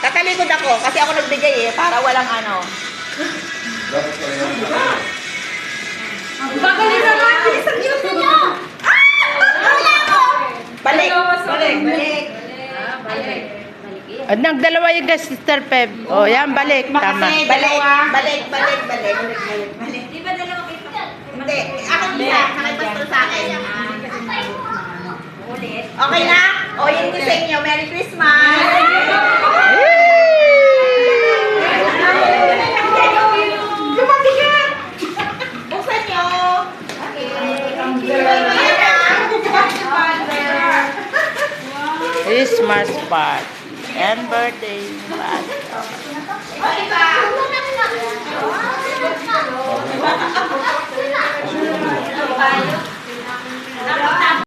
Tatalikod ako kasi ako nagbigay eh, para walang ano. Magaling naman! Bilisan niyo niyo! Balik! Balik! Balik! Balik. Nagdalawa yung Sister Peb. O, yan, balik. Tama. Balik! Balik! Balik! Balik! Balik! Di ba dalawa kayo? Hindi. Ako isa. Nakipastol sa akin. Ulit. Okay na? O, yun din sa inyo. Merry Christmas! Lumabigat! Buksan nyo! Christmas part. And birthday part. Tayo.